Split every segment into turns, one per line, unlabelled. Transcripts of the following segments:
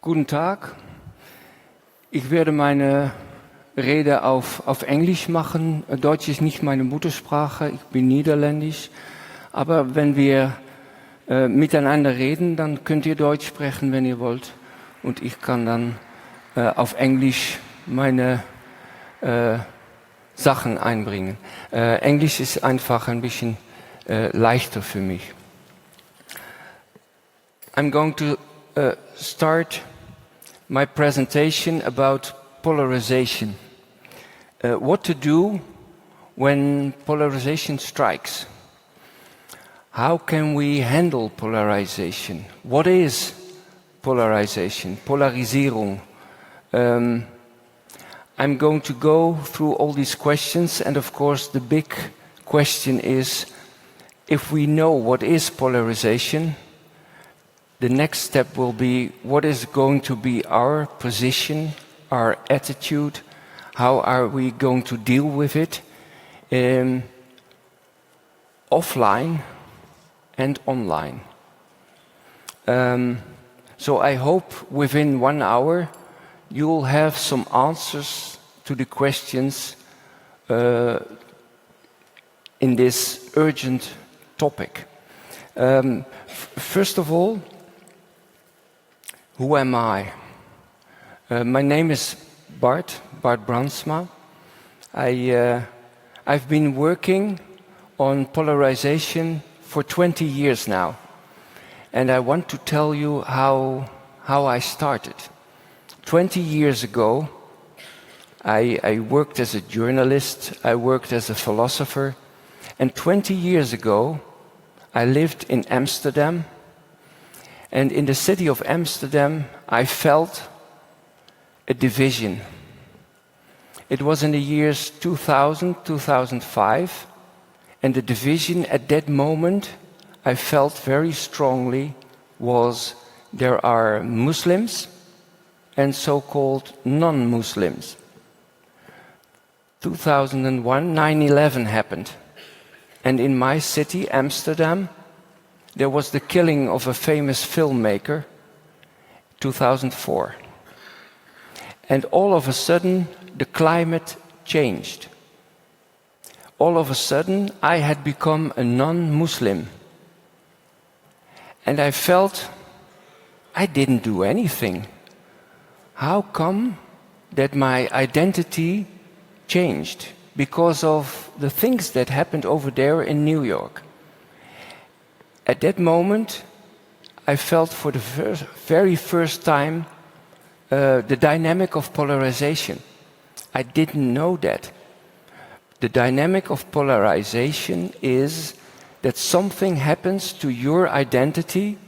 Guten Tag. Ich werde meine Rede auf Englisch machen. Deutsch ist nicht meine Muttersprache, ich bin niederländisch. Aber wenn wir miteinander reden, dann könnt ihr Deutsch sprechen, wenn ihr wollt. Und ich kann dann auf Englisch meine Sachen einbringen. Englisch ist einfach ein bisschen leichter für mich. I'm going to start my presentation about polarization. What to do when polarization strikes? How can we handle polarization? What is polarization? Polarisierung. I'm going to go through all these questions, and of course the big question is, if we know what is polarization, the next step will be, what is going to be our position, our attitude, how are we going to deal with it, offline and online. So I hope within 1 hour you will have some answers to the questions in this urgent topic. First of all, who am I? My name is Bart Brandsma. I've been working on polarization for 20 years now. And I want to tell you how I started. 20 years ago, I worked as a journalist, I worked as a philosopher, and 20 years ago, I lived in Amsterdam. And in the city of Amsterdam, I felt a division. It was in the years 2000, 2005, and the division at that moment I felt very strongly was there are Muslims and so-called non-Muslims. 2001, 9/11 happened. And in my city, Amsterdam, there was the killing of a famous filmmaker, 2004. And all of a sudden, the climate changed. All of a sudden, I had become a non-Muslim. And I felt I didn't do anything. How come that my identity changed because of the things that happened over there in New York? At that moment, I felt for the very first time the dynamic of polarization. I didn't know that. The dynamic of polarization is that something happens to your identity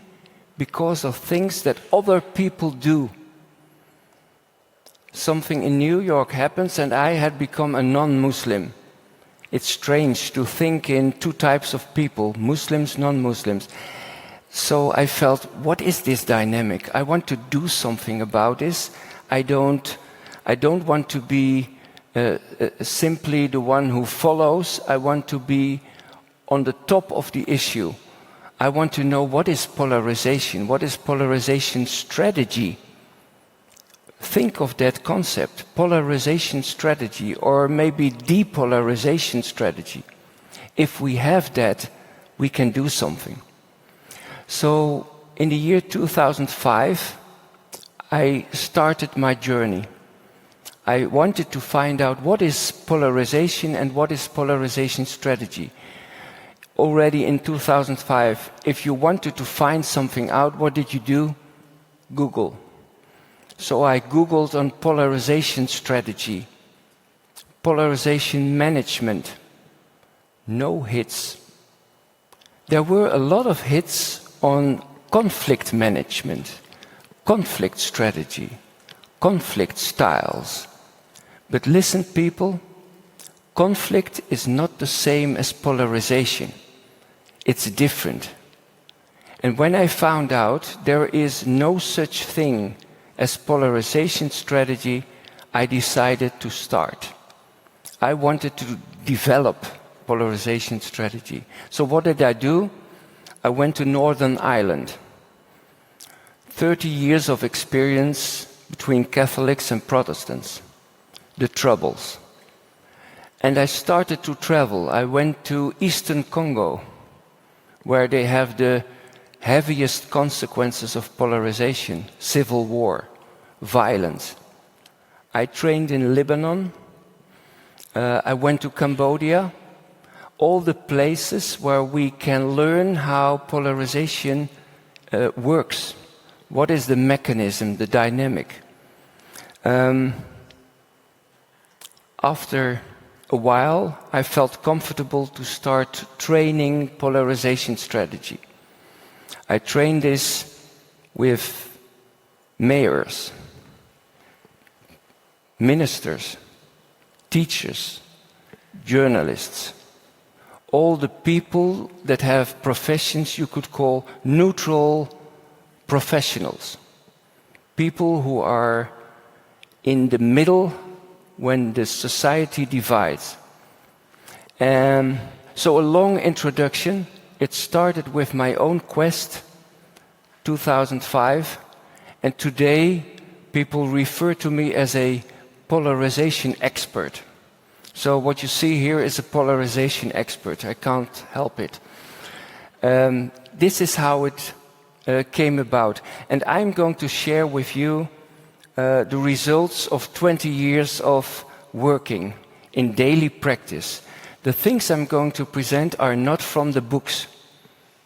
because of things that other people do. Something in New York happens and I had become a non-Muslim. It's strange to think in two types of people, Muslims, non-Muslims. So I felt, what is this dynamic? I want to do something about this. I don't want to be simply the one who follows. I want to be on the top of the issue. I want to know what is polarization, what is polarization strategy. Think of that concept, polarization strategy, or maybe depolarization strategy. If we have that, we can do something. So in the year 2005, I started my journey. I wanted to find out what is polarization and what is polarization strategy. Already in 2005, if you wanted to find something out, what did you do? Google. So I Googled on polarization strategy, polarization management. No hits. There were a lot of hits on conflict management, conflict strategy, conflict styles. But listen, people, conflict is not the same as polarization. It's different. And when I found out there is no such thing as polarization strategy, I decided to start. I wanted to develop polarization strategy. So what did I do? I went to Northern Ireland. 30 years of experience between Catholics and Protestants, the Troubles. And I started to travel. I went to Eastern Congo, where they have the heaviest consequences of polarization, civil war, violence. I trained in Lebanon. I went to Cambodia. All the places where we can learn how polarization works. What is the mechanism, the dynamic? After a while, I felt comfortable to start training polarization strategy. I trained this with mayors, ministers, teachers, journalists, all the people that have professions you could call neutral professionals, people who are in the middle when the society divides. So a long introduction. It started with my own quest, 2005, and today people refer to me as a polarization expert. So what you see here is a polarization expert. I can't help it. This is how it came about. And I'm going to share with you the results of 20 years of working in daily practice. The things I'm going to present are not from the books.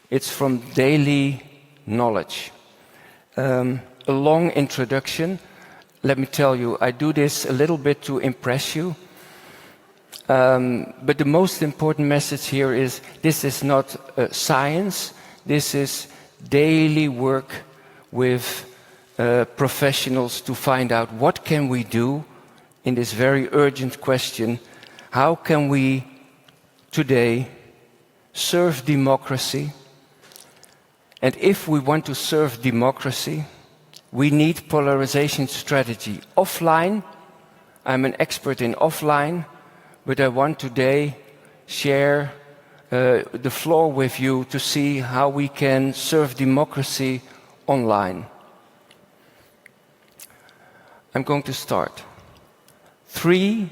It's from daily knowledge. A long introduction. Let me tell you, I do this a little bit to impress you. But the most important message here is this is not science. This is daily work with professionals to find out what can we do in this very urgent question. How can we today serve democracy? And if we want to serve democracy, we need polarization strategy. Offline, I'm an expert in offline, but I want today share the floor with you to see how we can serve democracy online. I'm going to start. 3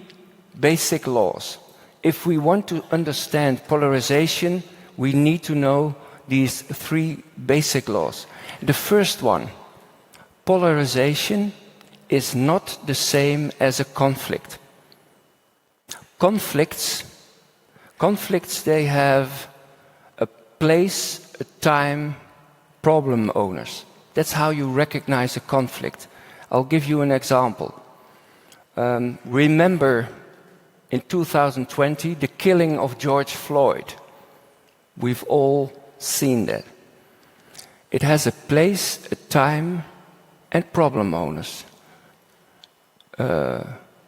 basic laws. If we want to understand polarization, we need to know these 3 basic laws. The first one, polarization is not the same as a conflict. Conflicts, they have a place, a time, problem owners. That's how you recognize a conflict. I'll give you an example. Remember in 2020 the killing of George Floyd. We've all seen that. It has a place, a time, and problem owners.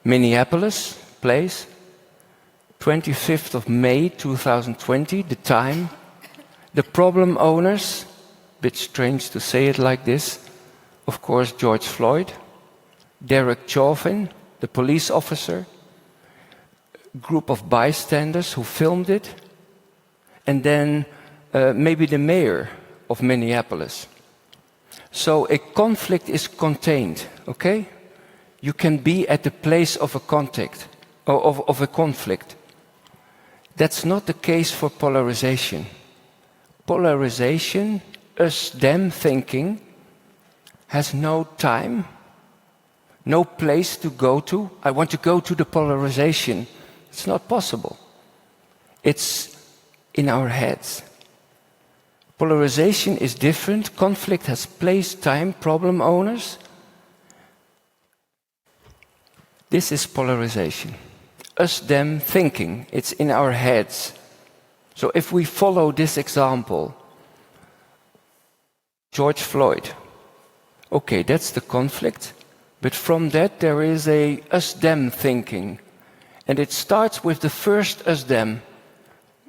Minneapolis place, 25th of May 2020, the time. The problem owners, bit strange to say it like this, of course George Floyd, Derek Chauvin, the police officer, group of bystanders who filmed it, and then maybe the mayor of Minneapolis. So a conflict is contained, okay? You can be at the place of a conflict. That's not the case for polarization. Polarization, us-them thinking, has no time, no place to go to. I want to go to the polarization. It's not possible. It's in our heads. Polarization is different. Conflict has place, time, problem owners. This is polarization. Us-them thinking. It's in our heads. So if we follow this example, George Floyd, okay, that's the conflict, but from that there is a us-them thinking. And it starts with the first us-them.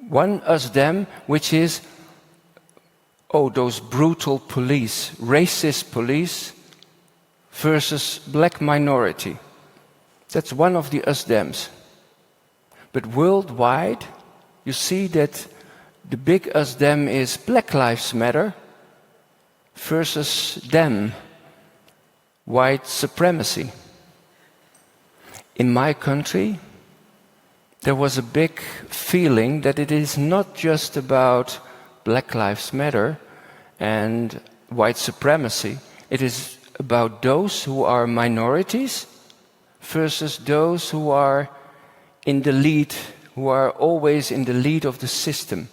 One us-them, which is, oh, those brutal police, racist police versus black minority. That's one of the us-thems. But worldwide, you see that the big us-them is Black Lives Matter versus them, white supremacy. In my country, there was a big feeling that it is not just about Black Lives Matter and white supremacy. It is about those who are minorities versus those who are in the lead, who are always in the lead of the system.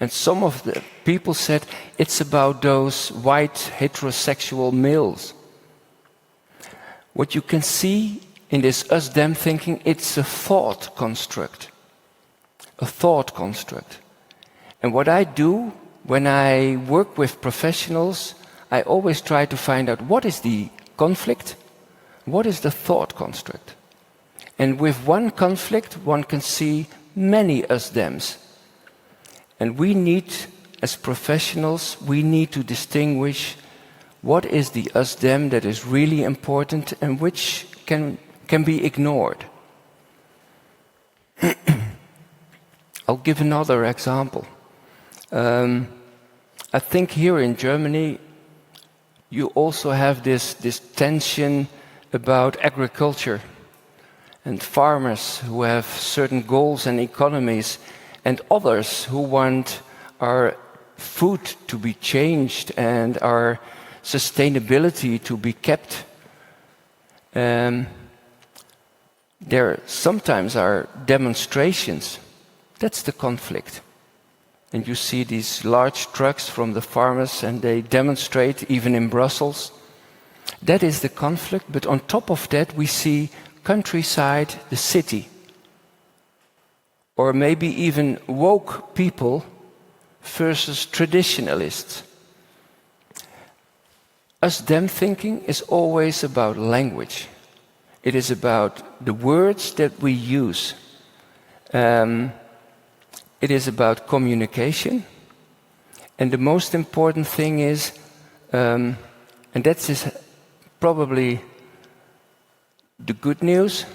And some of the people said it's about those white heterosexual males. What you can see in this us-them thinking, it's a thought construct. A thought construct. And what I do when I work with professionals, I always try to find out what is the conflict, what is the thought construct. And with one conflict, one can see many us-thems. And we need, as professionals, we need to distinguish what is the us-them that is really important and which can be ignored. I'll give another example. I think here in Germany, you also have this tension about agriculture and farmers who have certain goals and economies, and others who want our food to be changed and our sustainability to be kept. There sometimes are demonstrations. That's the conflict. And you see these large trucks from the farmers and they demonstrate even in Brussels. That is the conflict, but on top of that we see countryside, the city. Or maybe even woke people versus traditionalists. Us-them thinking is always about language. It is about the words that we use. It is about communication. And the most important thing is, and that is probably the good news,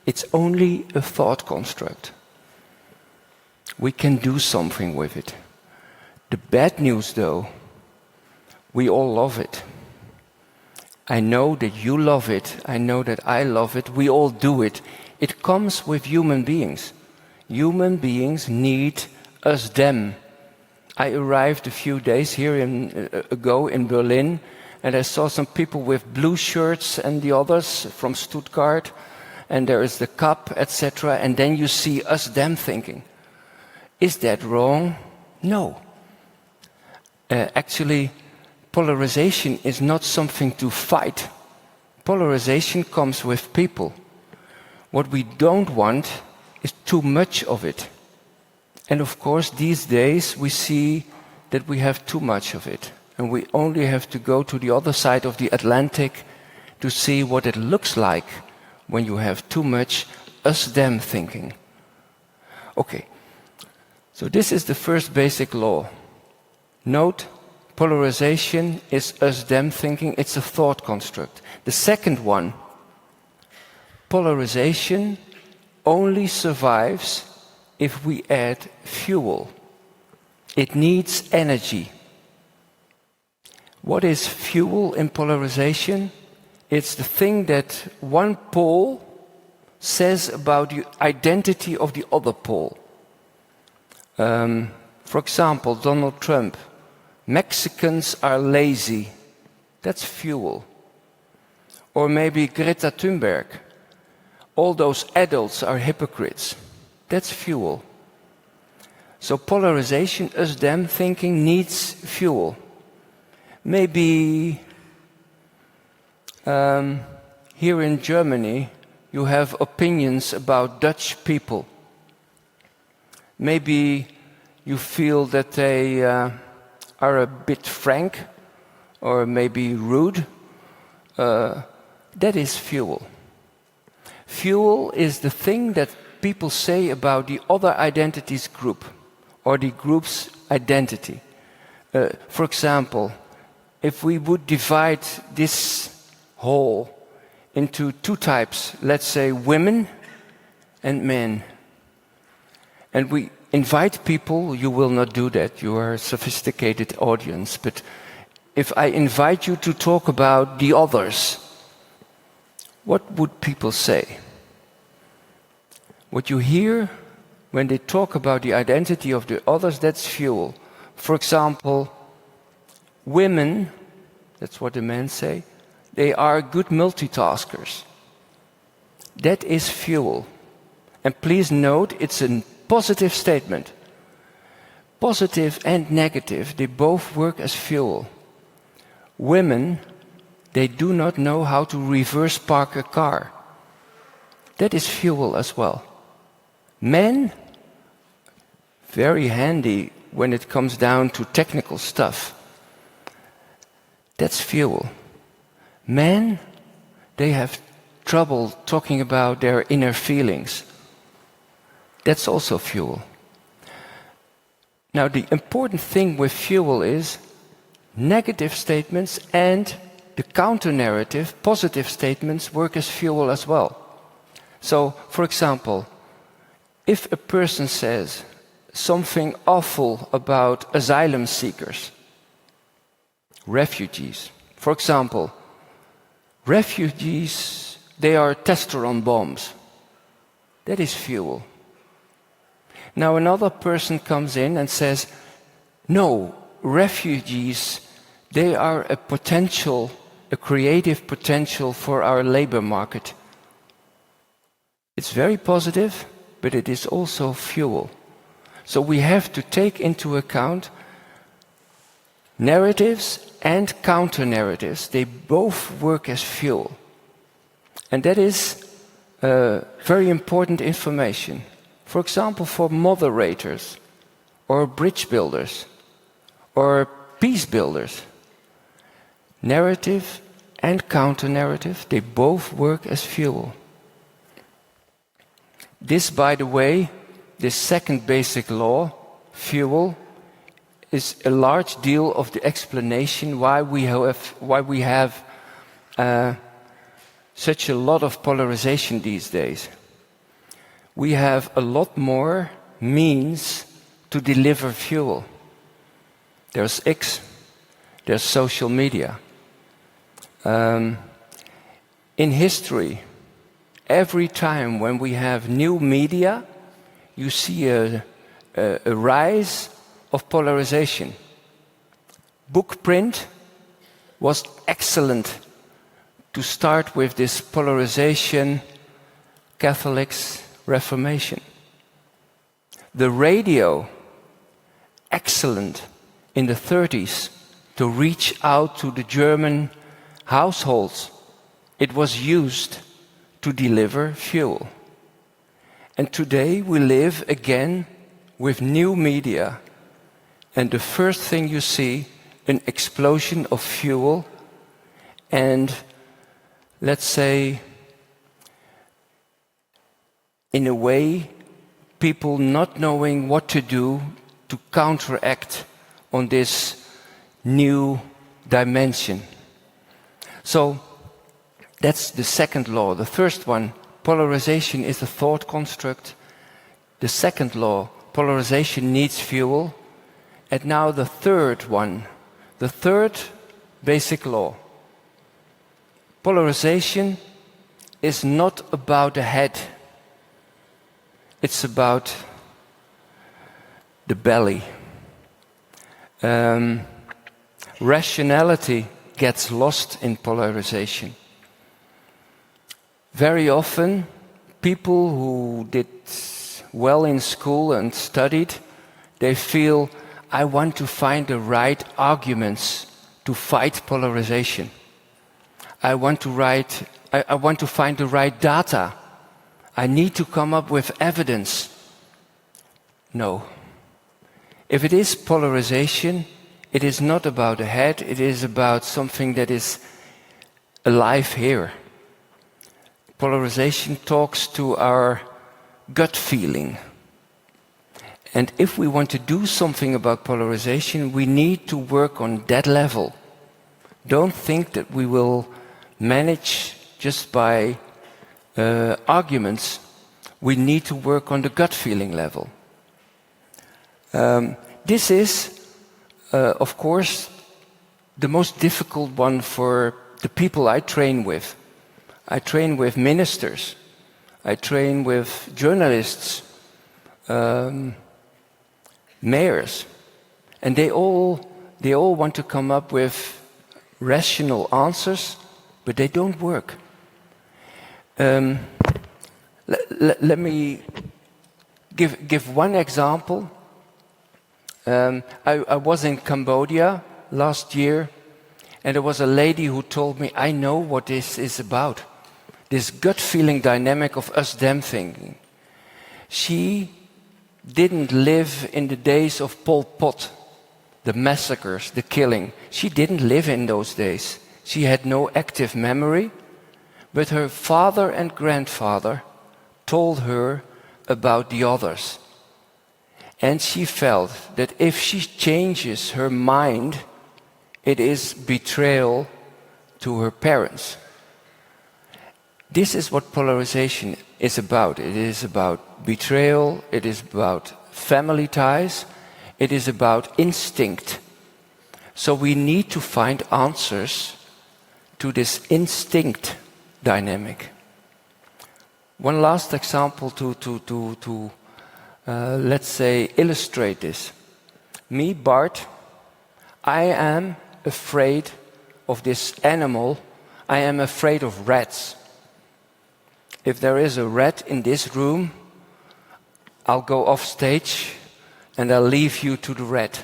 it's only a thought construct. We can do something with it. The bad news, though, we all love it. I know that you love it. I know that I love it. We all do it. It comes with human beings. Human beings need us-them. I arrived a few days here ago in Berlin, and I saw some people with blue shirts and the others from Stuttgart, and there is the cup, etc. And then you see us-them thinking. Is that wrong? No. Actually, polarization is not something to fight. Polarization comes with people. What we don't want is too much of it. And of course, these days we see that we have too much of it. And we only have to go to the other side of the Atlantic to see what it looks like when you have too much us-them thinking. Okay, so this is the first basic law. Note, polarization is us-them thinking. It's a thought construct. The second one, polarization only survives if we add fuel. It needs energy. What is fuel in polarization? It's the thing that one pole says about the identity of the other pole. For example, Donald Trump. Mexicans are lazy. That's fuel. Or maybe Greta Thunberg. All those adults are hypocrites. That's fuel. So polarization, us-them thinking needs fuel. Maybe here in Germany you have opinions about Dutch people. Maybe you feel that they are a bit frank or maybe rude. That is fuel. Fuel is the thing that people say about the other identities group or the group's identity. For example, if we would divide this whole into two types, let's say women and men, and we invite people, you will not do that, you are a sophisticated audience, but if I invite you to talk about the others, what would people say? What you hear when they talk about the identity of the others, that's fuel. For example, women, that's what the men say, they are good multitaskers. That is fuel. And please note, it's a positive statement. Positive and negative, they both work as fuel. Women, they do not know how to reverse park a car. That is fuel as well. Men, very handy when it comes down to technical stuff. That's fuel. Men, they have trouble talking about their inner feelings. That's also fuel. Now, the important thing with fuel is negative statements and the counter-narrative, positive statements, work as fuel as well. So, for example, if a person says something awful about asylum seekers, refugees, for example, refugees, they are testosterone bombs. That is fuel. Now another person comes in and says, no, refugees, they are a potential, a creative potential for our labor market. It's very positive, but it is also fuel. So we have to take into account narratives and counter-narratives. They both work as fuel. And that is very important information. For example, for moderators, or bridge builders, or peace builders. Narrative and counter-narrative, they both work as fuel. This, by the way, this second basic law, fuel, is a large deal of the explanation why we have such a lot of polarization these days. We have a lot more means to deliver fuel. There's X, there's social media. In history, every time when we have new media, you see a rise of polarization. Book print was excellent to start with this polarization, Catholics, Reformation. The radio, excellent in the 30s to reach out to the German households. It was used to deliver fuel. And today we live again with new media. And the first thing you see, an explosion of fuel and, let's say, in a way, people not knowing what to do to counteract on this new dimension. So that's the second law. The first one, polarization is a thought construct. The second law, polarization needs fuel. And now the third one, the third basic law. Polarization is not about the head. It's about the belly. Rationality gets lost in polarization. Very often, people who did well in school and studied, they feel, I want to find the right arguments to fight polarization. I want to find the right data. I need to come up with evidence. No. If it is polarization, it is not about the head, it is about something that is alive here. Polarization talks to our gut feeling. And if we want to do something about polarization, we need to work on that level. Don't think that we will manage just by arguments. We need to work on the gut feeling level. This is, of course, the most difficult one for the people I train with. I train with ministers. I train with journalists, mayors, and they all want to come up with rational answers, but they don't work. Let me give one example. I was in Cambodia last year, and there was a lady who told me, I know what this is about. This gut feeling dynamic of us-them thinking. She didn't live in the days of Pol Pot, the massacres, the killing. She didn't live in those days. She had no active memory, but her father and grandfather told her about the others. And she felt that if she changes her mind, it is betrayal to her parents. This is what polarization is about. It is about betrayal, it is about family ties, it is about instinct. So we need to find answers to this instinct dynamic. One last example to let's say, illustrate this. Me, Bart, I am afraid of this animal. I am afraid of rats. If there is a rat in this room, I'll go off stage and I'll leave you to the rat.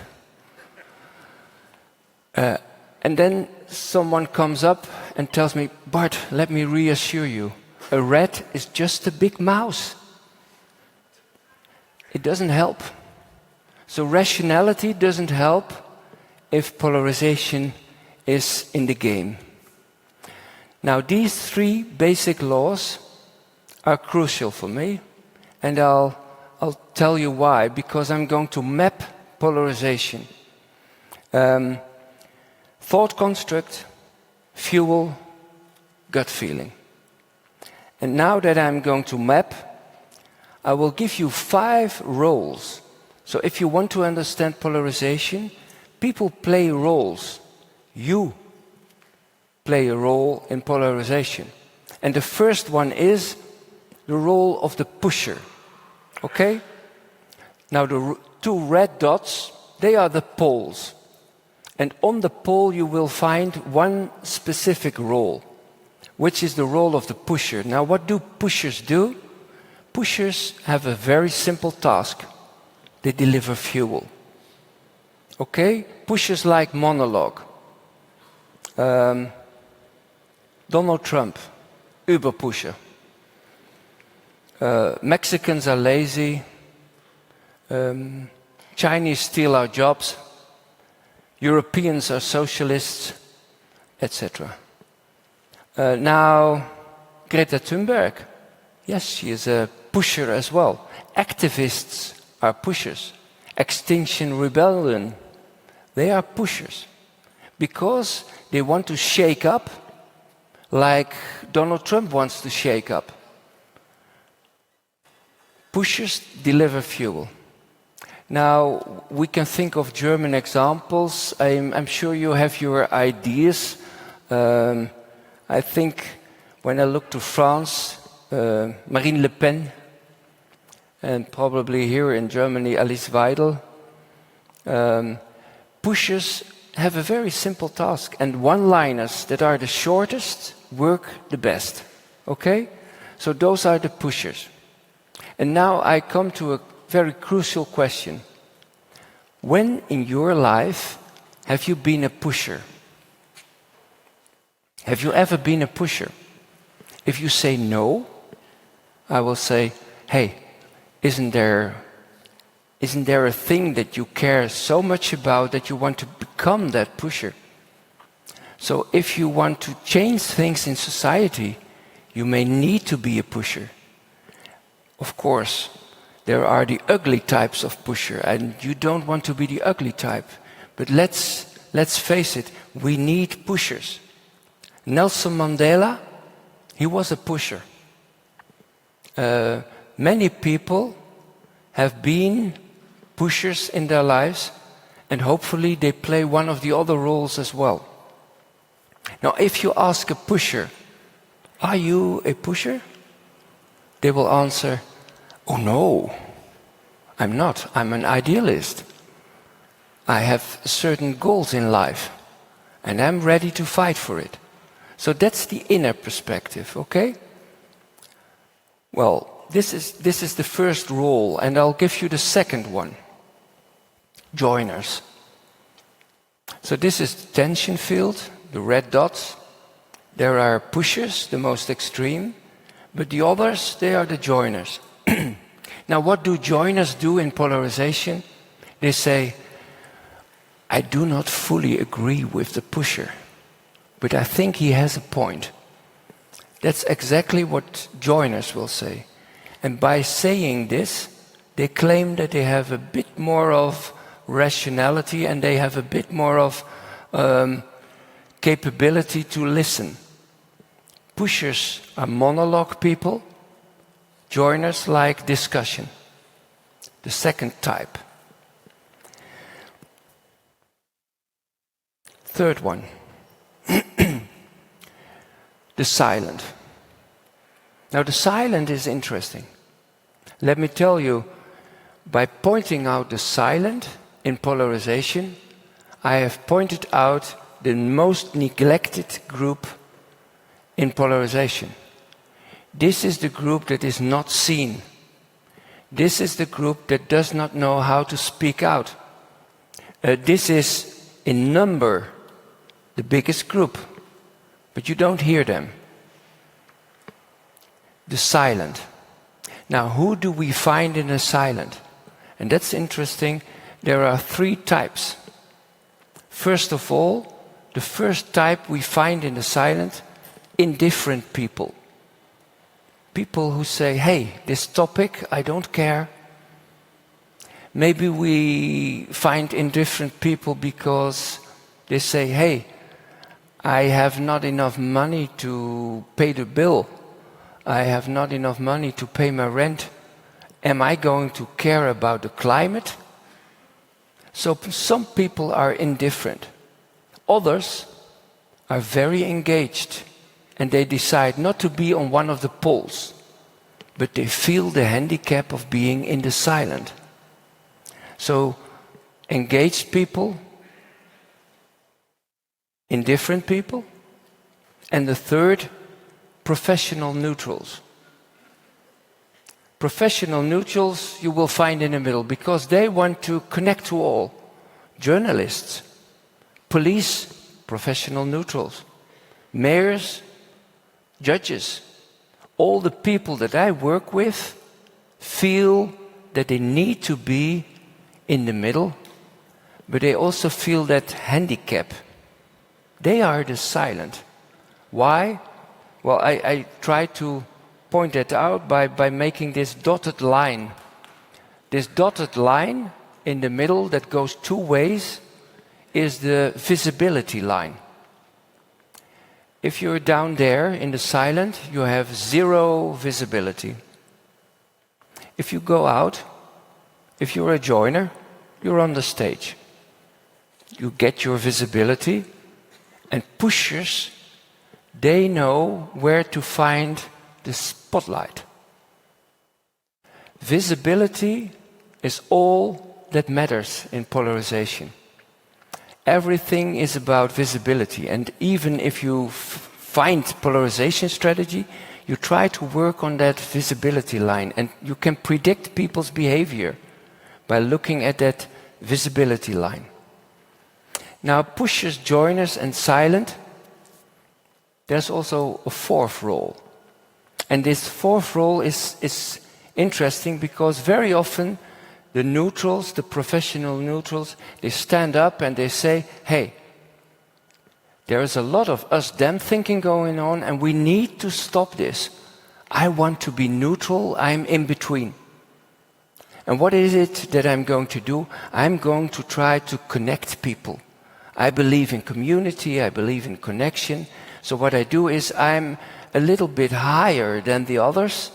And then someone comes up and tells me, Bart, let me reassure you, a rat is just a big mouse. It doesn't help. So rationality doesn't help if polarization is in the game. Now these three basic laws are crucial for me, and I'll tell you why, because I'm going to map polarization. Thought construct, fuel, gut feeling. And now that I'm going to map, I will give you 5 roles. So if you want to understand polarization, people play roles. You play a role in polarization. And the first one is the role of the pusher. Okay? Now the 2 red dots, they are the poles. And on the pole you will find one specific role, which is the role of the pusher. Now what do pushers do? Pushers have a very simple task. They deliver fuel. Okay? Pushers like monologue. Donald Trump, Uber pusher. Mexicans are lazy. Chinese steal our jobs. Europeans are socialists, etc. Now, Greta Thunberg, yes, she is a pusher as well. Activists are pushers. Extinction Rebellion, they are pushers. Because they want to shake up like Donald Trump wants to shake up. Pushers deliver fuel. Now, we can think of German examples. I'm sure you have your ideas. I think when I look to France, Marine Le Pen, and probably here in Germany, Alice Weidel, pushers have a very simple task, and one-liners that are the shortest work the best. Okay? So those are the pushers. And now I come to a very crucial question. When in your life have you been a pusher? Have you ever been a pusher? If you say no, I will say, hey, isn't there a thing that you care so much about that you want to become that pusher? So if you want to change things in society, you may need to be a pusher. Of course, there are the ugly types of pusher, and you don't want to be the ugly type. But let's face it, we need pushers. Nelson Mandela, he was a pusher. Many people have been pushers in their lives, and hopefully they play one of the other roles as well. Now, if you ask a pusher, are you a pusher? They will answer, oh no, I'm not. I'm an idealist. I have certain goals in life, and I'm ready to fight for it. So that's the inner perspective, okay? Well, this is the first role, and I'll give you the second one. Joiners. So this is the tension field, the red dots. There are pushers, the most extreme, but the others, they are the joiners. Now, what do joiners do in polarization? They say, I do not fully agree with the pusher, but I think he has a point. That's exactly what joiners will say. And by saying this, they claim that they have a bit more of rationality and they have a bit more of capability to listen. Pushers are monologue people. Joiners like discussion. The second type. Third one. The silent. Now the silent is interesting. Let me tell you, by pointing out the silent in polarization, I have pointed out the most neglected group in polarization. This is the group that is not seen. This is the group that does not know how to speak out. This is, in number, the biggest group, but you don't hear them. The silent. Now, who do we find in the silent? And that's interesting. There are three types. First of all, the first type we find in the silent, indifferent people. People who say, hey, this topic, I don't care. Maybe we find indifferent people because they say, hey, I have not enough money to pay the bill. I have not enough money to pay my rent. Am I going to care about the climate? So some people are indifferent. Others are very engaged and they decide not to be on one of the poles, but they feel the handicap of being in the silent. So engaged people, indifferent people, and the third, professional neutrals. Professional neutrals you will find in the middle because they want to connect to all. Journalists, police, professional neutrals, mayors, judges. All the people that I work with feel that they need to be in the middle, but they also feel that handicap. They are the silent. Why? Well, I try to point that out by making this dotted line. This dotted line in the middle that goes two ways is the visibility line. If you're down there in the silent, you have zero visibility. If you go out, if you're a joiner, you're on the stage. You get your visibility, and pushers, they know where to find the spotlight. Visibility is all that matters in polarization. Everything is about visibility, and even if you find polarization strategy, you try to work on that visibility line, and you can predict people's behavior by looking at that visibility line. Now, pushers, joiners, and silent, there's also a fourth role. And this fourth role is interesting because very often the neutrals, the professional neutrals, they stand up and they say, hey, there is a lot of us-them thinking going on and we need to stop this. I want to be neutral, I'm in between. And what is it that I'm going to do? I'm going to try to connect people. I believe in community, I believe in connection. So what I do is I'm a little bit higher than the others,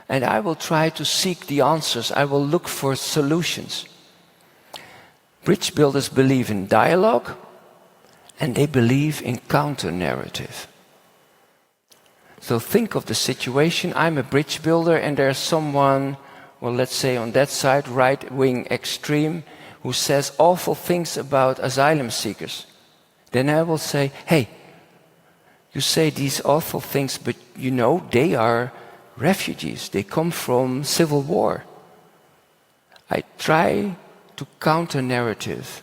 and I will try to seek the answers. I will look for solutions. Bridge builders believe in dialogue, and they believe in counter-narrative. So think of the situation, I'm a bridge builder and there's someone, well, let's say on that side, right-wing extreme, who says awful things about asylum seekers. Then I will say, hey, you say these awful things, but you know they are refugees. They come from civil war. I try to counter-narrative.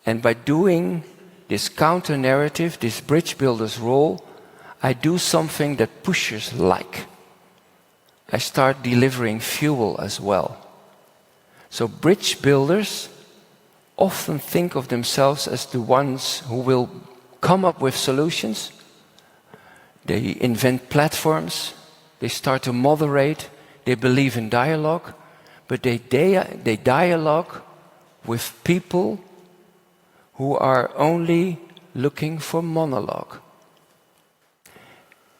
And by doing this counter-narrative, this bridge builder's role, I do something that pushers like. I start delivering fuel as well. So bridge builders often think of themselves as the ones who will come up with solutions. They invent platforms, they start to moderate, they believe in dialogue, but they dialogue with people who are only looking for monologue.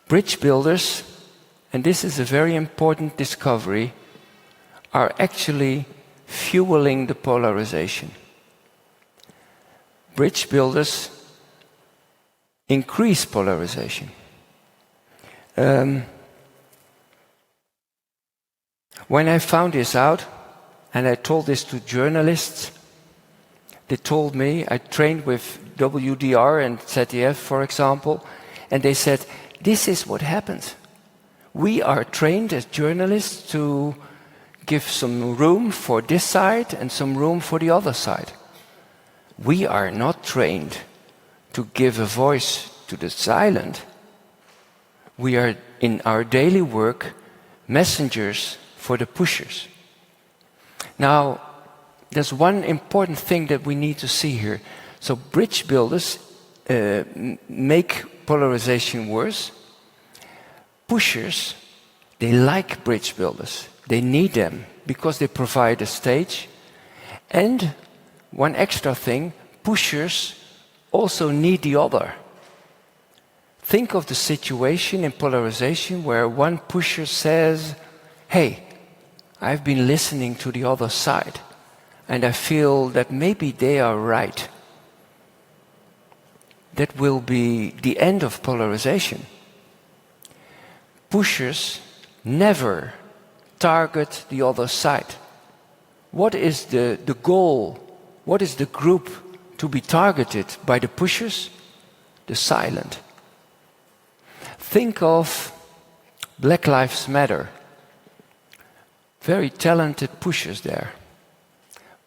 Bridge builders, and this is a very important discovery, are actually fueling the polarization. Bridge builders increase polarization. When I found this out, and I told this to journalists, they told me, I trained with WDR and ZDF, for example, and they said, this is what happens. We are trained as journalists to give some room for this side and some room for the other side. We are not trained to give a voice to the silent. We are, in our daily work, messengers for the pushers. Now, there's one important thing that we need to see here. So bridge builders make polarization worse. Pushers, they like bridge builders. They need them because they provide a stage. And one extra thing, pushers also need the other. Think of the situation in polarization where one pusher says, hey, I've been listening to the other side and I feel that maybe they are right. That will be the end of polarization. Pushers never target the other side. What is the goal? What is the group to be targeted by the pushers? The silent. Think of Black Lives Matter. Very talented pushers there.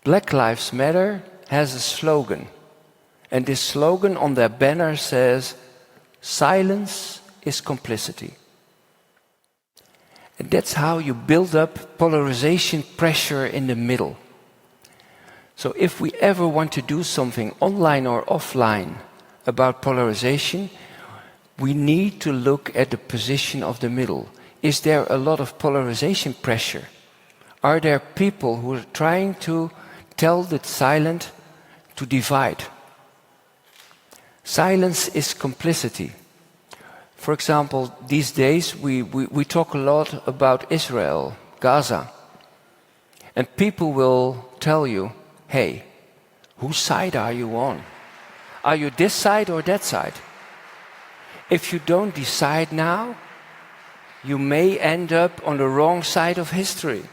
Black Lives Matter has a slogan. And this slogan on their banner says, silence is complicity. And that's how you build up polarization pressure in the middle. So if we ever want to do something online or offline about polarization, we need to look at the position of the middle. Is there a lot of polarization pressure? Are there people who are trying to tell the silent to divide? Silence is complicity. For example, these days we talk a lot about Israel, Gaza. And people will tell you, hey, whose side are you on? Are you this side or that side? If you don't decide now, you may end up on the wrong side of history.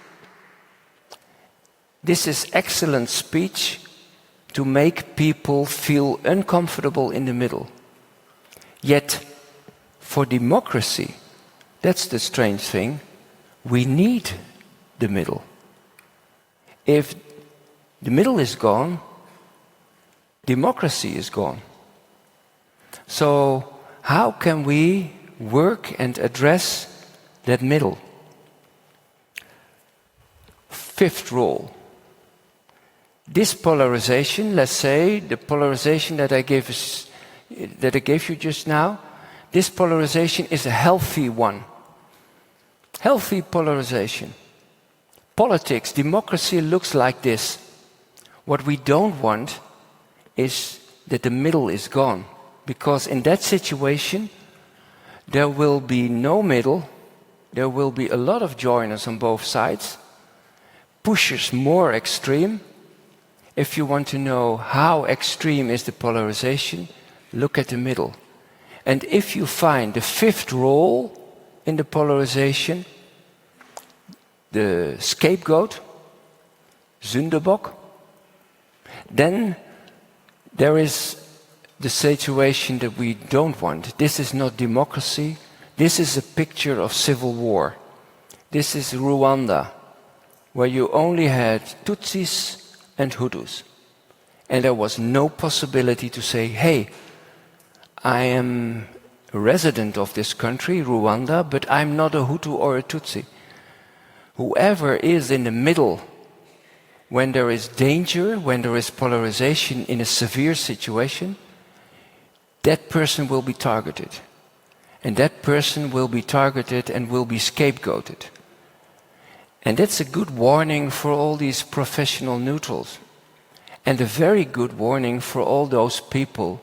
This is excellent speech to make people feel uncomfortable in the middle. Yet, for democracy, that's the strange thing, we need the middle. If the middle is gone, democracy is gone. So, how can we work and address that middle? Fifth role. This polarization, let's say the polarization that I gave you just now, this polarization is a healthy one. Healthy polarization. Politics, democracy looks like this. What we don't want is that the middle is gone. Because in that situation, there will be no middle, there will be a lot of joiners on both sides, pushers more extreme, If you want to know how extreme is the polarization, look at the middle. And if you find the fifth role in the polarization, the scapegoat, Sündenbock, then there is the situation that we don't want. This is not democracy. This is a picture of civil war. This is Rwanda, where you only had Tutsis and Hutus. And there was no possibility to say, hey, I am a resident of this country, Rwanda, but I'm not a Hutu or a Tutsi. Whoever is in the middle, when there is danger, when there is polarization in a severe situation, that person will be targeted. And that person will be targeted and will be scapegoated. And that's a good warning for all these professional neutrals. And a very good warning for all those people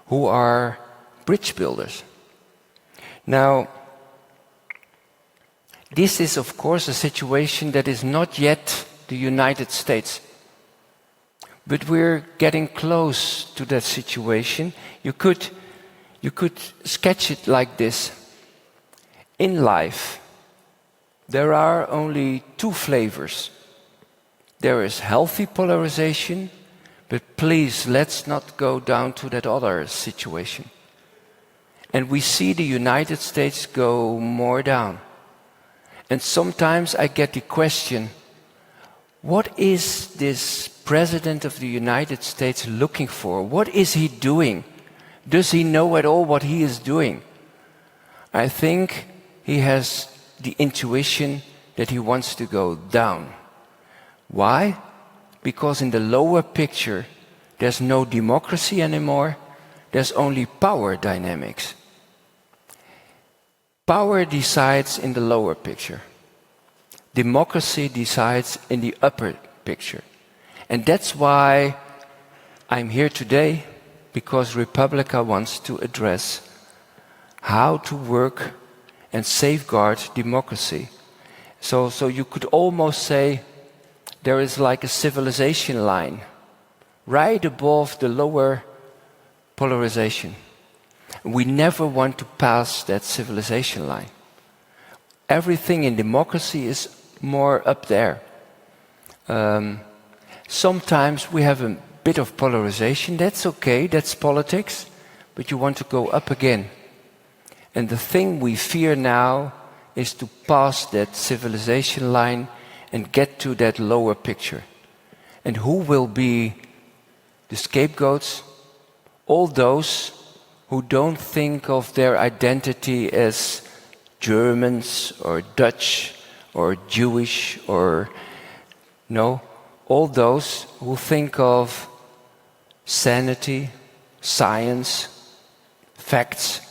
who are bridge builders. Now, this is of course a situation that is not yet the United States. But we're getting close to that situation. You could sketch it like this. In life, there are only two flavors. There is healthy polarization, but please, let's not go down to that other situation. And we see the United States go more down. And sometimes I get the question, what is this President of the United States looking for? What is he doing? Does he know at all what he is doing? I think he has the intuition that he wants to go down. Why? Because in the lower picture, there's no democracy anymore. There's only power dynamics. Power decides in the lower picture. Democracy decides in the upper picture. And that's why I'm here today, because Republica wants to address how to work and safeguard democracy. So you could almost say there is like a civilization line right above the lower polarization. We never want to pass that civilization line. Everything in democracy is more up there. Sometimes we have a bit of polarization. That's okay, that's politics, but you want to go up again. And the thing we fear now is to pass that civilization line and get to that lower picture. And who will be the scapegoats? All those who don't think of their identity as Germans or Dutch or Jewish or no, all those who think of sanity, science, facts,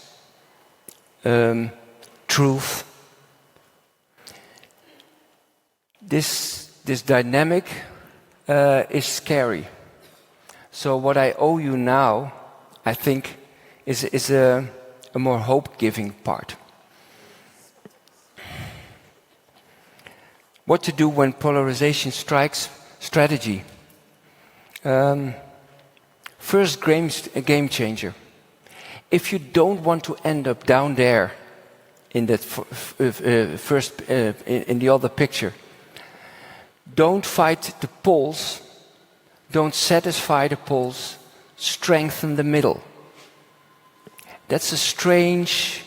truth. This dynamic is scary. So what I owe you now, I think, is a more hope-giving part. What to do when polarization strikes? Strategy. First game changer. If you don't want to end up down there in that in the other picture, don't fight the poles, don't satisfy the poles, strengthen the middle. That's a strange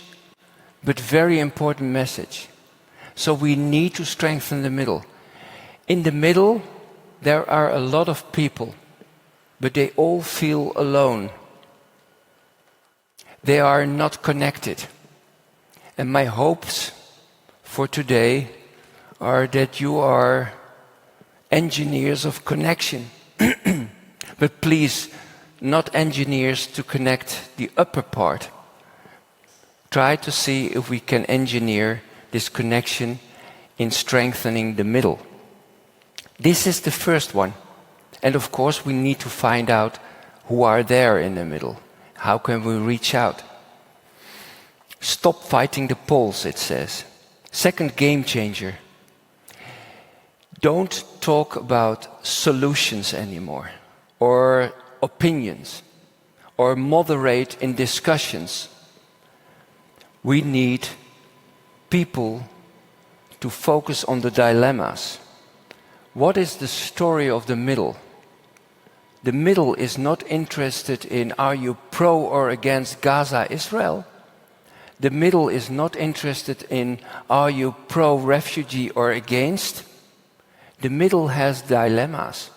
but very important message. So we need to strengthen the middle. In the middle, there are a lot of people, but they all feel alone. They are not connected. And my hopes for today are that you are engineers of connection. But please, not engineers to connect the upper part. Try to see if we can engineer this connection in strengthening the middle. This is the first one. And of course, we need to find out who are there in the middle. How can we reach out? Stop fighting the poles, it says. Second game changer. Don't talk about solutions anymore, or opinions, or moderate in discussions. We need people to focus on the dilemmas. What is the story of the middle? The middle is not interested in, are you pro or against Gaza, Israel? The middle is not interested in, are you pro-refugee or against? The middle has dilemmas,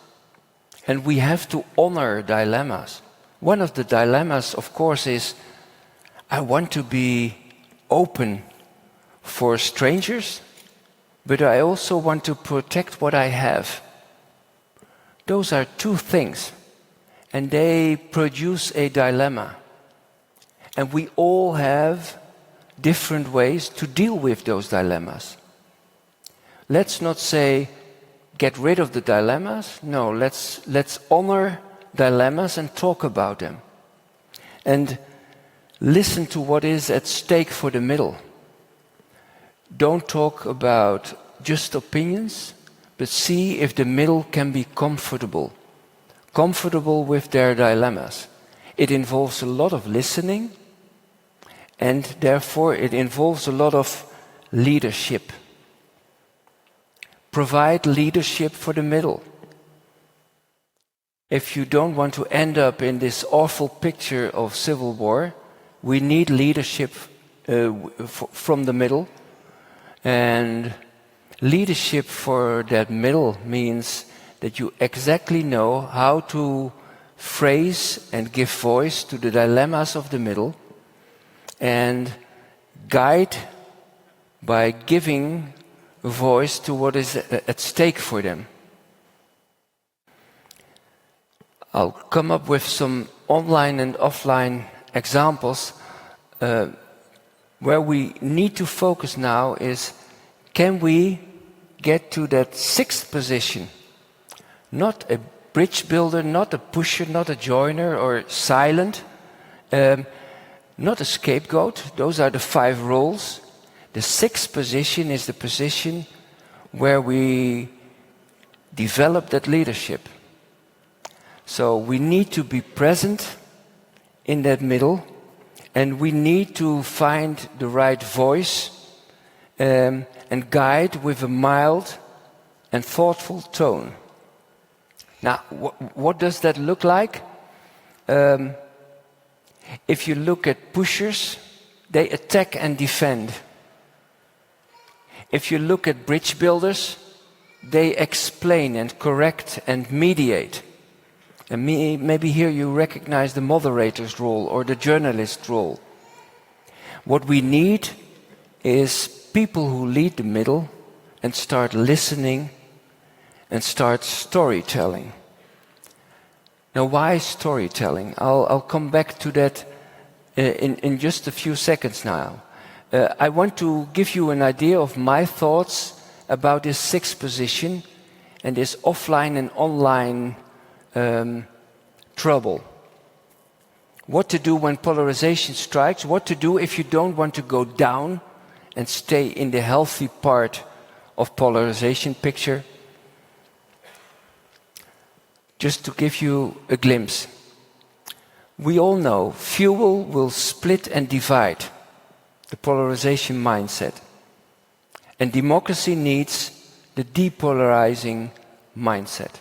and we have to honor dilemmas. One of the dilemmas, of course, is I want to be open for strangers, but I also want to protect what I have. Those are two things, and they produce a dilemma. And we all have different ways to deal with those dilemmas. Let's not say, get rid of the dilemmas. No, let's honor dilemmas and talk about them. And listen to what is at stake for the middle. Don't talk about just opinions, but see if the middle can be comfortable with their dilemmas. It involves a lot of listening, and therefore it involves a lot of leadership. Provide leadership for the middle. If you don't want to end up in this awful picture of civil war, we need leadership from the middle. And leadership for that middle means that you exactly know how to phrase and give voice to the dilemmas of the middle, and guide by giving a voice to what is at stake for them. I'll come up with some online and offline examples. Where we need to focus now is, can we get to that sixth position? Not a bridge builder, not a pusher, not a joiner or silent, not a scapegoat. Those are the 5 roles. The sixth position is the position where we develop that leadership. So we need to be present in that middle, and we need to find the right voice and guide with a mild and thoughtful tone. Now, what does that look like? If you look at pushers, they attack and defend. If you look at bridge builders, they explain and correct and mediate. And maybe here you recognize the moderator's role or the journalist's role. What we need is people who lead the middle and start listening and start storytelling. Now, why storytelling? I'll come back to that in just a few seconds now. I want to give you an idea of my thoughts about this sixth position and this offline and online trouble. What to do when polarization strikes, what to do if you don't want to go down and stay in the healthy part of polarization picture. Just to give you a glimpse. We all know fuel will split and divide, the polarization mindset. And democracy needs the depolarizing mindset.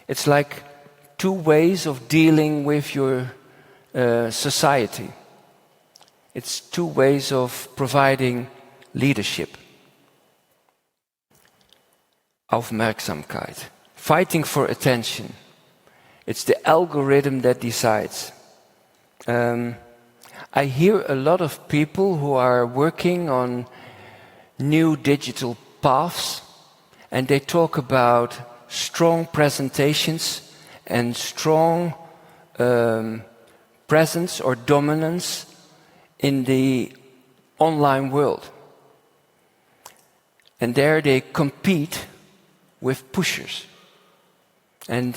It's like 2 ways of dealing with your society. It's 2 ways of providing leadership. Aufmerksamkeit. Fighting for attention. It's the algorithm that decides. I hear a lot of people who are working on new digital paths, and they talk about strong presentations and strong presence or dominance in the online world. And there they compete with pushers. And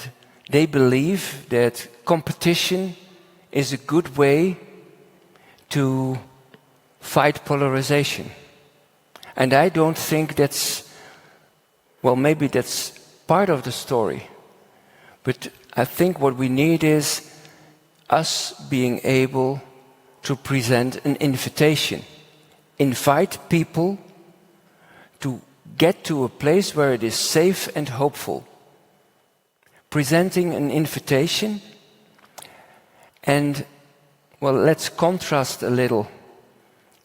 they believe that competition is a good way to fight polarization. And I don't think that's well, maybe that's part of the story. But I think what we need is us being able to present an invitation. Invite people to get to a place where it is safe and hopeful. Presenting an invitation. And, well, let's contrast a little.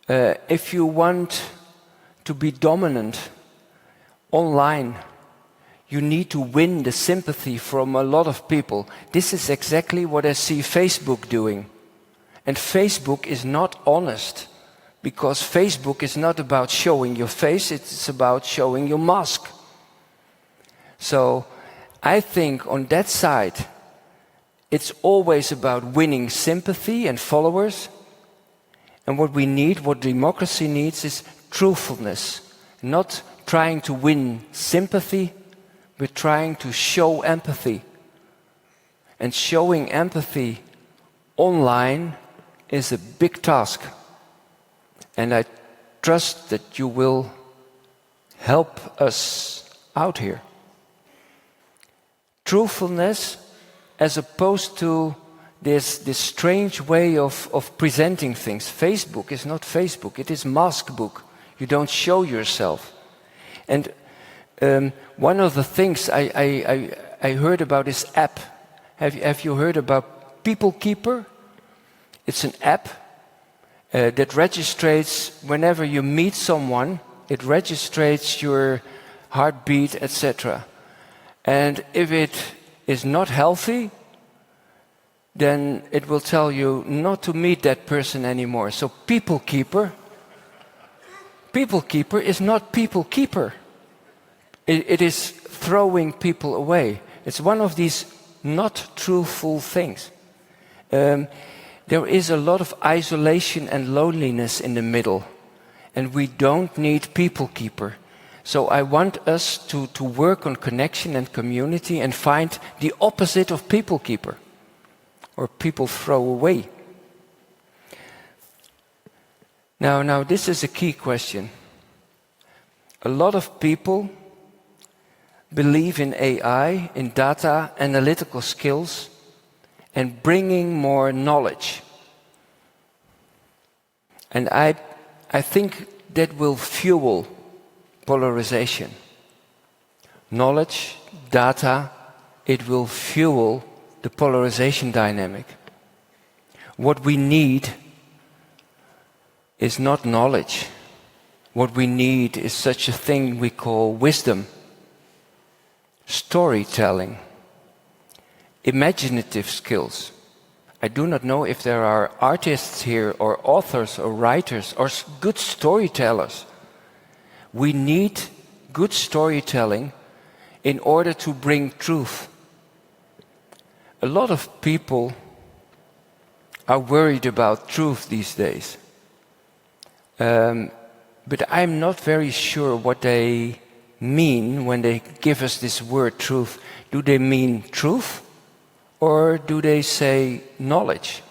If you want to be dominant online, you need to win the sympathy from a lot of people. This is exactly what I see Facebook doing. And Facebook is not honest, because Facebook is not about showing your face, it's about showing your mask. So I think on that side, it's always about winning sympathy and followers. And what we need, what democracy needs, is truthfulness. Not trying to win sympathy, but trying to show empathy. And showing empathy online is a big task. And I trust that you will help us out here. Truthfulness, as opposed to this strange way of presenting things. Facebook is not Facebook, it is mask book. You don't show yourself. And one of the things I heard about this app. Have you heard about People Keeper? It's an app that registrates whenever you meet someone. It registrates your heartbeat, etc. And if it is not healthy, then it will tell you not to meet that person anymore. So People Keeper is not People Keeper. It is throwing people away. It's one of these not truthful things. There is a lot of isolation and loneliness in the middle, and we don't need People Keeper. So I want us to work on connection and community and find the opposite of People Keeper, or people throw away. Now this is a key question. A lot of people believe in AI, in data, analytical skills, and bringing more knowledge. And I think that will fuel polarization. Knowledge, data, it will fuel the polarization dynamic. What we need is not knowledge. What we need is such a thing we call wisdom, storytelling, imaginative skills. I do not know if there are artists here or authors or writers or good storytellers. We need good storytelling in order to bring truth. A lot of people are worried about truth these days. But I'm not very sure what they mean when they give us this word truth. Do they mean truth? Or do they say knowledge?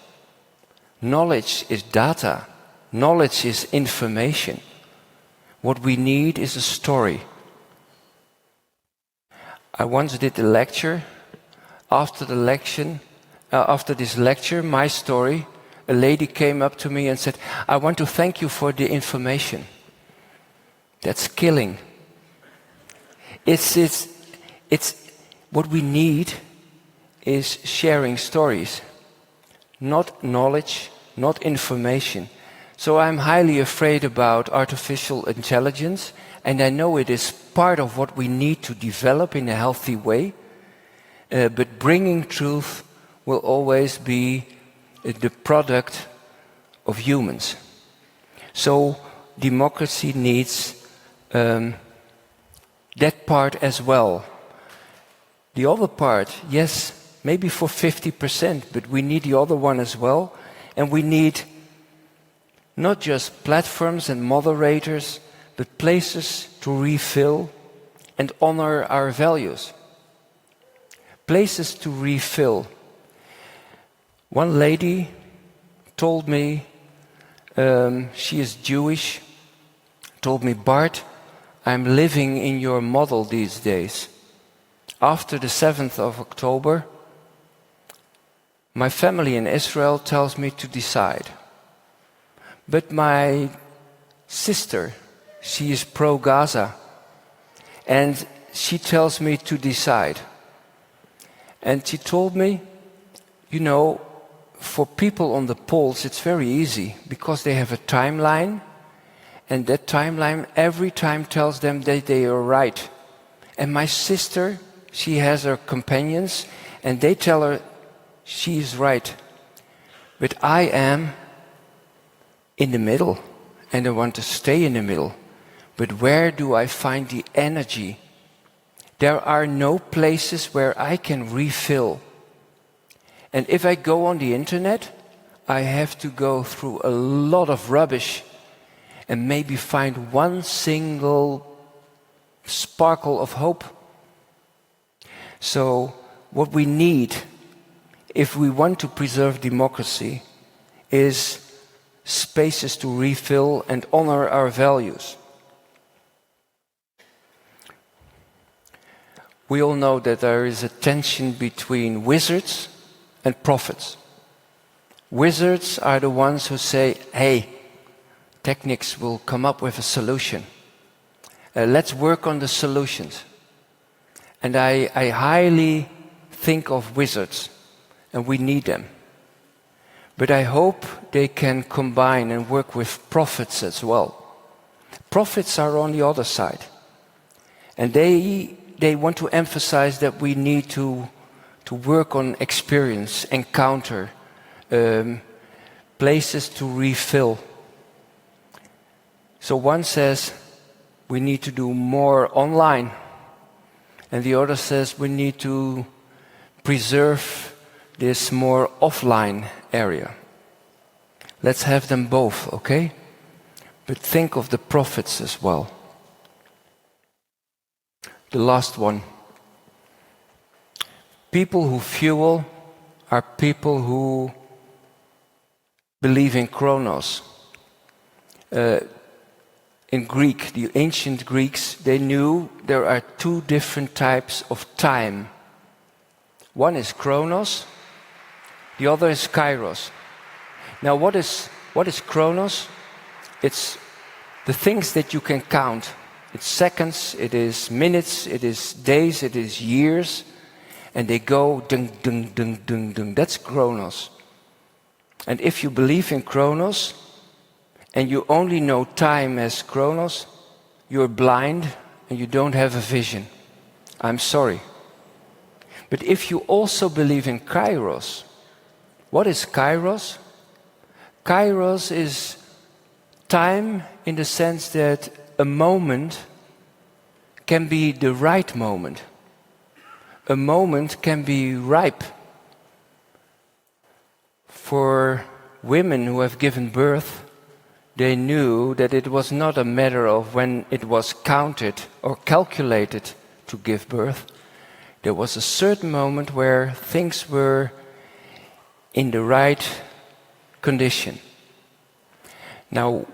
Knowledge is data. Knowledge is information. What we need is a story. I once did a lecture. After this lecture, my story, a lady came up to me and said, "I want to thank you for the information." That's killing. It's what we need is sharing stories, not knowledge, not information. So I'm highly afraid about artificial intelligence, and I know it is part of what we need to develop in a healthy way, but bringing truth will always be the product of humans. So democracy needs that part as well. The other part, yes, maybe for 50%, but we need the other one as well. And we need not just platforms and moderators, but places to refill and honor our values. Places to refill. One lady told me, she is Jewish, told me, "Bart, I'm living in your model these days. After the 7th of October, my family in Israel tells me to decide. But my sister, she is pro-Gaza, and she tells me to decide. And she told me, you know, for people on the polls it's very easy, because they have a timeline, and that timeline every time tells them that they are right. And my sister, she has her companions, and they tell her she is right. But I am in the middle, and I want to stay in the middle. But where do I find the energy? There are no places where I can refill. And if I go on the internet, I have to go through a lot of rubbish and maybe find one single sparkle of hope. So what we need, if we want to preserve democracy, is spaces to refill and honor our values. We all know that there is a tension between wizards and prophets. Wizards are the ones who say, hey, techniques will come up with a solution. Let's work on the solutions. And I highly think of wizards, and we need them. But I hope they can combine and work with prophets as well. Prophets are on the other side. And they want to emphasize that we need to work on experience, encounter, places to refill. So one says we need to do more online, and the other says we need to preserve this more offline area. Let's have them both, okay? But think of the prophets as well. The last one. People who fuel are people who believe in chronos. In Greek, the ancient Greeks, they knew there are two different types of time. One is chronos, the other is kairos. Now what is chronos? It's the things that you can count. It's seconds, it is minutes, it is days, it is years, and they go dung, dung, dung, dung, dung. That's chronos. And if you believe in chronos, and you only know time as chronos, you're blind and you don't have a vision. I'm sorry. But if you also believe in kairos, what is kairos? Kairos is time in the sense that a moment can be the right moment. A moment can be ripe. For women who have given birth, they knew that it was not a matter of when it was counted or calculated to give birth. There was a certain moment where things were in the right condition. Now,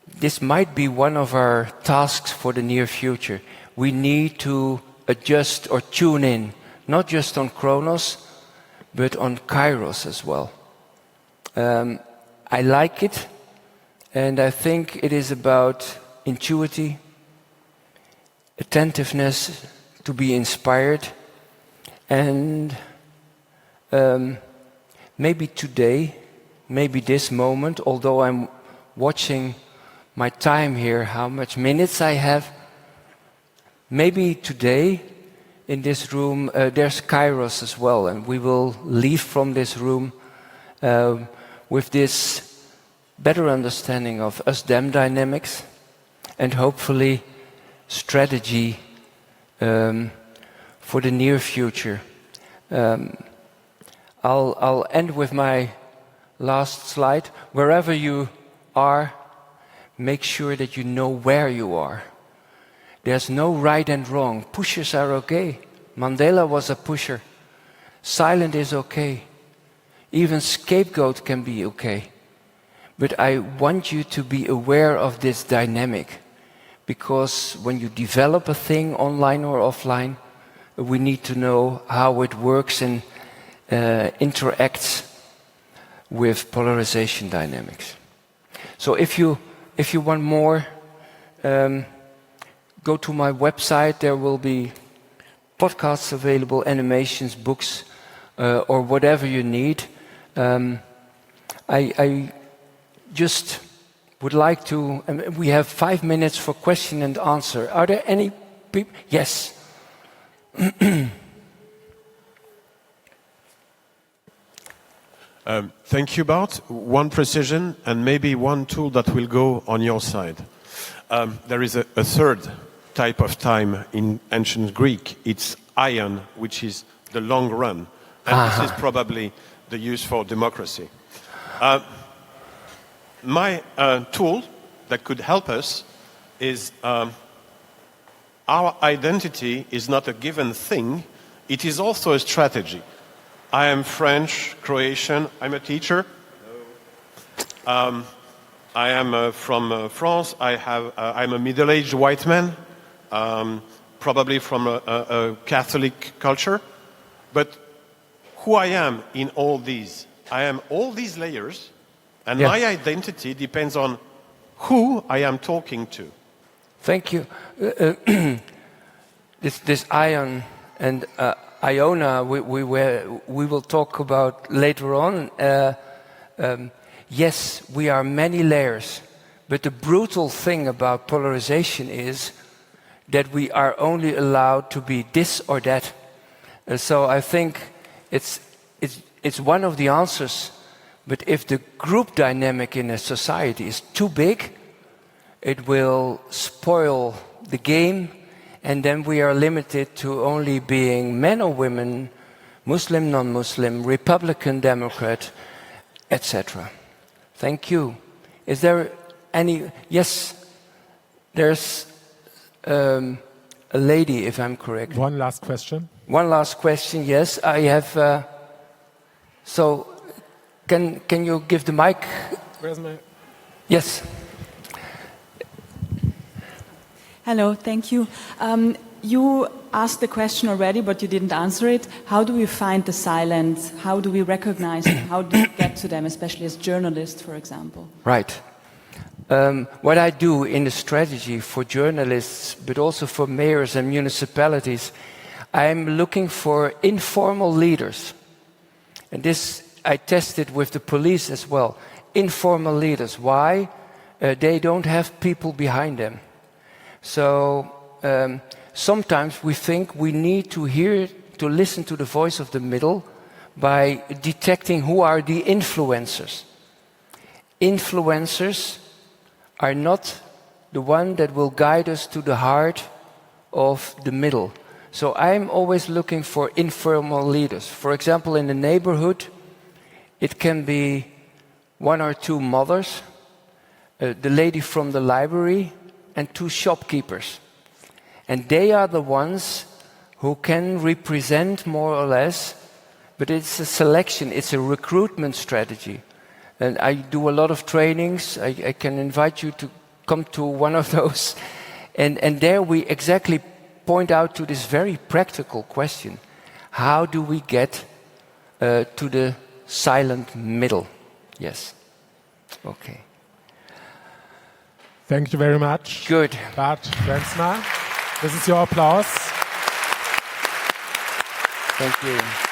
this might be one of our tasks for the near future. We need to adjust or tune in, not just on chronos, but on kairos as well. I like it. And I think it is about intuitivity, attentiveness, to be inspired. And maybe today, maybe this moment, although I'm watching my time here, how much minutes I have, maybe today in this room there's kairos as well, and we will leave from this room with this better understanding of us-them dynamics, and hopefully strategy for the near future. I'll end with my last slide. Wherever you are, make sure that you know where you are. There's no right and wrong. Pushers are okay. Mandela was a pusher. Silent is okay. Even scapegoat can be okay. But I want you to be aware of this dynamic, because when you develop a thing online or offline, we need to know how it works and interacts with polarization dynamics. So if you want more, go to my website. There will be podcasts available, animations, books, or whatever you need. I just would like to, we have 5 minutes for question and answer. Are there any people? Yes.
Thank you, Bart. One precision and maybe one tool that will go on your side. There is a third type of time in ancient Greek. It's ion, which is the long run. And this is probably the use for democracy. My tool that could help us is our identity is not a given thing. It is also a strategy. I am French, Croatian. I'm a teacher. I am from France. I'm a middle-aged white man, probably from a Catholic culture. But who I am in all these, I am all these layers, and my identity depends on who I am talking to.
Thank you. This ion and Iona we will talk about later on. Yes, we are many layers, but the brutal thing about polarization is that we are only allowed to be this or that. So I think it's one of the answers. But if the group dynamic in a society is too big, it will spoil the game, and then we are limited to only being men or women, Muslim, non-Muslim, Republican, Democrat, etc. Thank you. Is there any? Yes, there's a lady, if I'm correct.
One last question.
One last question. Yes, I have. So, can you give the mic?
Where's my?
Yes.
Hello, thank you. You asked the question already, but you didn't answer it. How do we find the silence? How do we recognize them? How do we get to them, especially as journalists, for example?
Right. What I do in the strategy for journalists, but also for mayors and municipalities, I'm looking for informal leaders. And this I tested with the police as well. Informal leaders. Why? They don't have people behind them. So sometimes we think we need to listen to the voice of the middle by detecting who are the influencers. Influencers are not the one that will guide us to the heart of the middle. So I'm always looking for informal leaders. For example, in the neighborhood, it can be 1 or 2 mothers, the lady from the library, and 2 shopkeepers. And they are the ones who can represent more or less, but it's a selection, it's a recruitment strategy. And I do a lot of trainings. I can invite you to come to one of those. And there we exactly point out to this very practical question. How do we get to the silent middle? Yes. Okay.
Thank you very much.
Good.
Bart Brandsma. This is your applause.
Thank you.